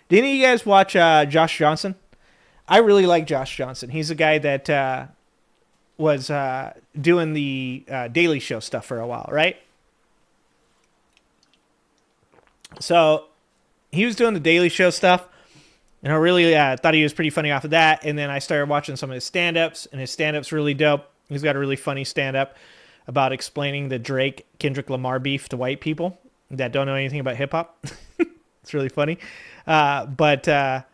Did any of you guys watch Josh Johnson? I really like Josh Johnson. He's a guy that was doing the Daily Show stuff for a while, right? So he was doing the Daily Show stuff, and I really thought he was pretty funny off of that. And then I started watching some of his stand-ups, and his stand-up's really dope. He's got a really funny stand-up about explaining the Drake-Kendrick Lamar beef to white people that don't know anything about hip-hop. It's really funny. But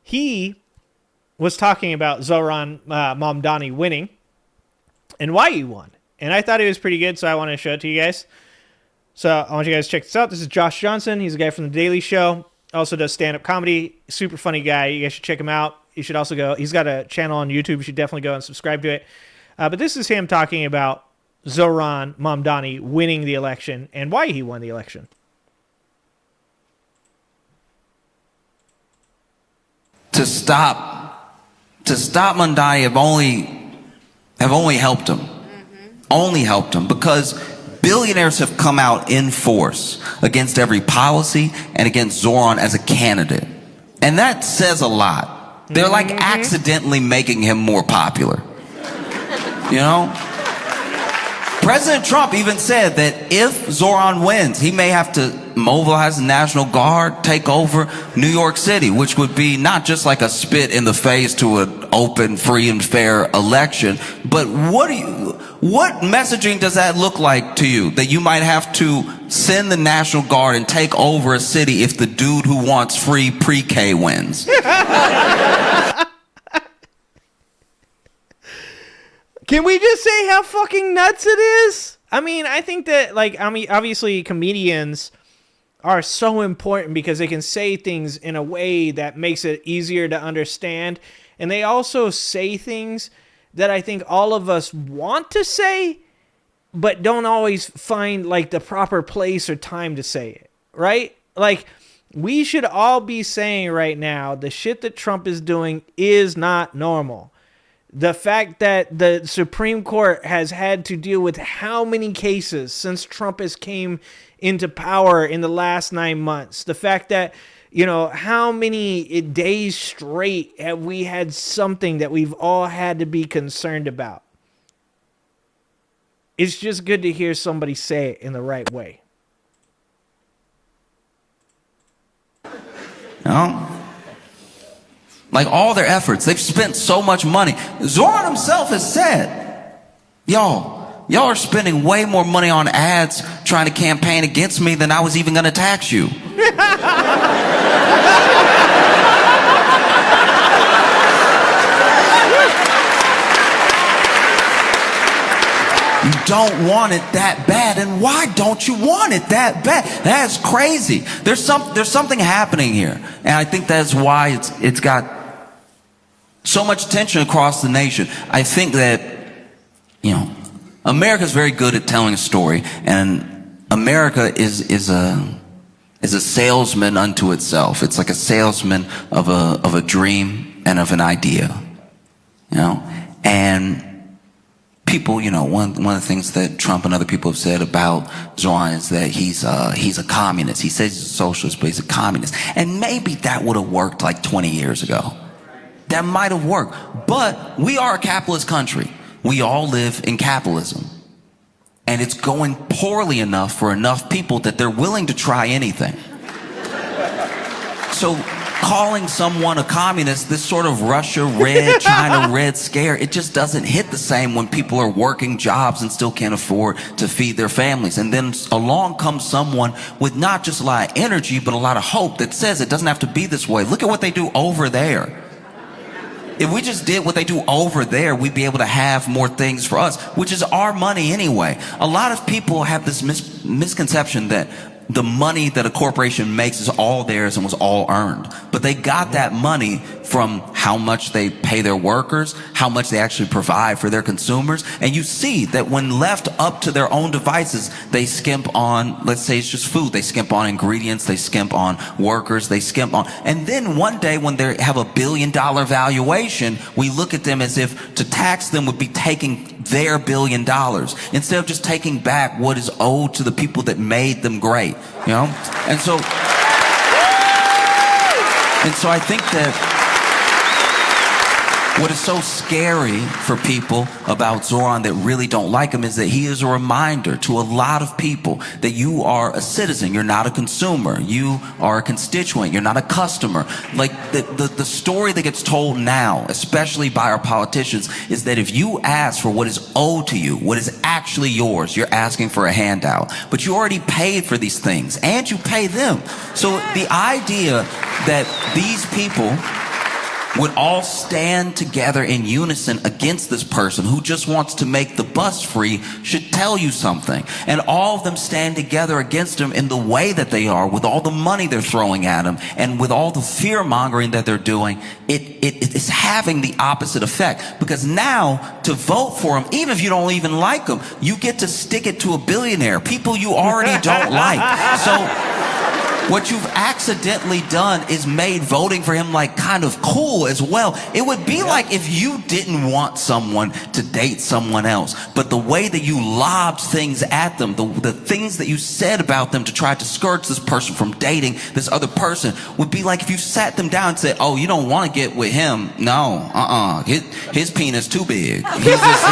he was talking about Zohran Mamdani winning and why he won. And I thought it was pretty good, so I want to show it to you guys. So I want you guys to check this out. This is Josh Johnson. He's a guy from The Daily Show. Also does stand-up comedy. Super funny guy. You guys should check him out. You should also go. He's got a channel on YouTube. You should definitely go and subscribe to it. But this is him talking about Zohran Mamdani winning the election and why he won the election. To stop Mamdani have only helped him. Only helped him, because billionaires have come out in force against every policy and against Zoran as a candidate. And that says a lot. They're like accidentally making him more popular. You know? President Trump even said that if Zoran wins, he may have to mobilize the National Guard, take over New York City, which would be not just like a spit in the face to an open, free, and fair election, but what messaging does that look like to you? That you might have to send the National Guard and take over a city if the dude who wants free pre-K wins? Can we just say how fucking nuts it is? I mean, I think that, obviously comedians are so important because they can say things in a way that makes it easier to understand. And they also say things that I think all of us want to say, but don't always find, the proper place or time to say it, right? We should all be saying right now, the shit that Trump is doing is not normal. The fact that the Supreme Court has had to deal with how many cases since Trump has came into power in the last 9 months. The fact that, how many days straight have we had something that we've all had to be concerned about. It's just good to hear somebody say it in the right way. No. All their efforts, they've spent so much money. Zoran himself has said, y'all are spending way more money on ads trying to campaign against me than I was even going to tax you. You don't want it that bad, and why don't you want it that bad? That's crazy. There's something happening here, and I think that's why it's got so much tension across the nation. I think that, America's very good at telling a story, and America is a salesman unto itself. It's like a salesman of a dream and of an idea, and people, one of the things that Trump and other people have said about Zoran is that he's a communist. He says he's a socialist, but he's a communist. And maybe that would have worked 20 years ago. That might have worked. But we are a capitalist country. We all live in capitalism. And it's going poorly enough for enough people that they're willing to try anything. So calling someone a communist, this sort of Russia red, China red scare, it just doesn't hit the same when people are working jobs and still can't afford to feed their families. And then along comes someone with not just a lot of energy, but a lot of hope that says it doesn't have to be this way. Look at what they do over there. If we just did what they do over there, we'd be able to have more things for us, which is our money anyway. A lot of people have this misconception that the money that a corporation makes is all theirs and was all earned. But they got that money from how much they pay their workers, how much they actually provide for their consumers. And you see that when left up to their own devices, they skimp on, let's say it's just food, they skimp on ingredients, they skimp on workers, they skimp on. And then one day when they have $1 billion valuation, we look at them as if to tax them would be taking their $1 billion instead of just taking back what is owed to the people that made them great, And so And so I think that what is so scary for people about Zoran that really don't like him is that he is a reminder to a lot of people that you are a citizen. You're not a consumer. You are a constituent. You're not a customer. Like the story that gets told now, especially by our politicians, is that if you ask for what is owed to you, what is actually yours, you're asking for a handout. But you already paid for these things and you pay them. So the idea that these people would all stand together in unison against this person who just wants to make the bus free should tell you something. And all of them stand together against him in the way that they are, with all the money they're throwing at him, and with all the fear mongering that they're doing. It is having the opposite effect. Because now, to vote for him, even if you don't even like him, you get to stick it to a billionaire, people you already don't like. So what you've accidentally done is made voting for him like kind of cool as well. It would be like if you didn't want someone to date someone else, but the way that you lobbed things at them, the things that you said about them to try to discourage this person from dating this other person, would be like if you sat them down and said, oh, you don't want to get with him. No, his penis too big. He's just...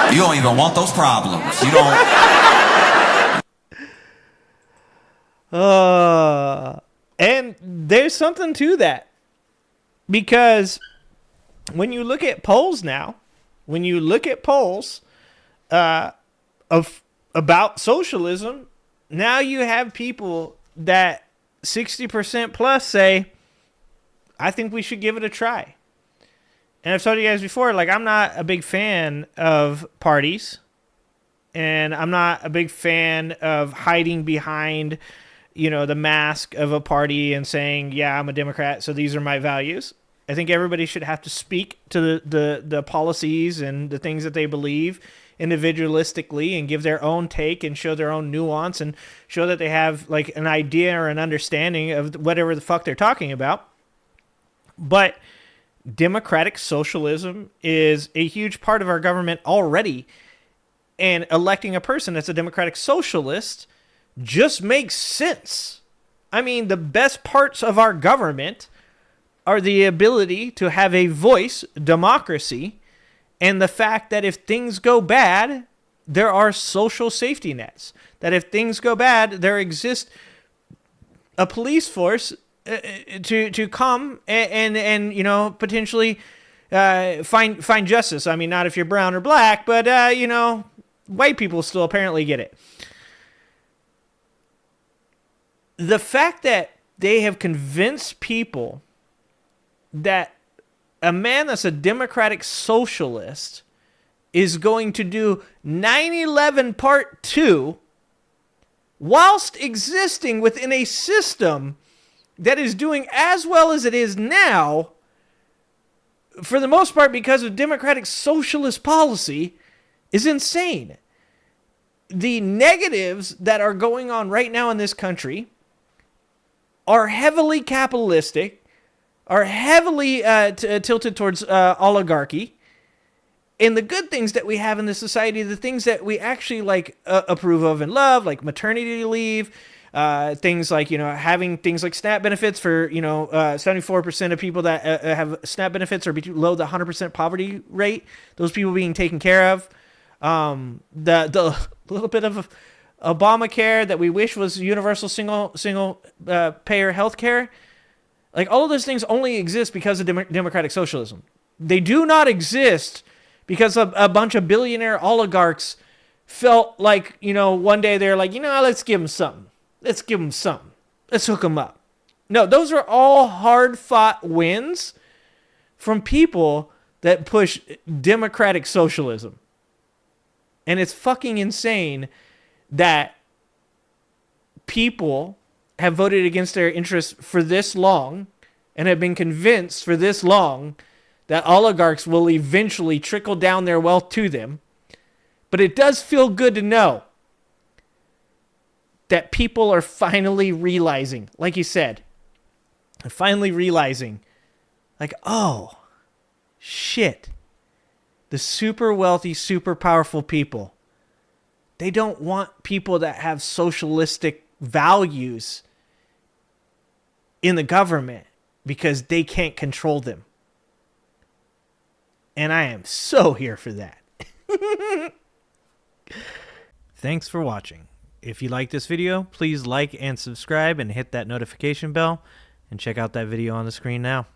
You don't even want those problems. You don't. And there's something to that. Because when you look at polls now, of about socialism, now you have people that 60% plus say, I think we should give it a try. And I've told you guys before, like, I'm not a big fan of parties, and I'm not a big fan of hiding behind, the mask of a party and saying, yeah, I'm a Democrat, so these are my values. I think everybody should have to speak to the policies and the things that they believe individualistically and give their own take and show their own nuance and show that they have, like, an idea or an understanding of whatever the fuck they're talking about. But democratic socialism is a huge part of our government already, and electing a person that's a democratic socialist just makes sense. I mean, the best parts of our government are the ability to have a voice, democracy, and the fact that if things go bad, there are social safety nets. That if things go bad, there exists a police force to come and potentially find justice. I mean, not if you're brown or black, but white people still apparently get it. The fact that they have convinced people that a man that's a democratic socialist is going to do 9/11 Part 2 whilst existing within a system that is doing as well as it is now, for the most part because of democratic socialist policy, is insane. The negatives that are going on right now in this country are heavily capitalistic, are heavily tilted towards oligarchy. And the good things that we have in this society, the things that we actually approve of and love, like maternity leave, things like, having things like SNAP benefits for, 74% of people that have SNAP benefits are below the 100% poverty rate. Those people being taken care of. The little bit of Obamacare that we wish was universal single payer health care. Like, all of those things only exist because of democratic socialism. They do not exist because a bunch of billionaire oligarchs felt like, one day they're like, let's give them something. Let's give them something. Let's hook them up. No, those are all hard-fought wins from people that push democratic socialism. And it's fucking insane that people have voted against their interests for this long and have been convinced for this long that oligarchs will eventually trickle down their wealth to them. But it does feel good to know that people are finally realizing, like you said, finally realizing, like, oh, shit, the super wealthy, super powerful people, They don't want people that have socialistic values in the government because they can't control them. And I am so here for that. Thanks for watching. If you like this video, please like and subscribe and hit that notification bell. And check out that video on the screen now.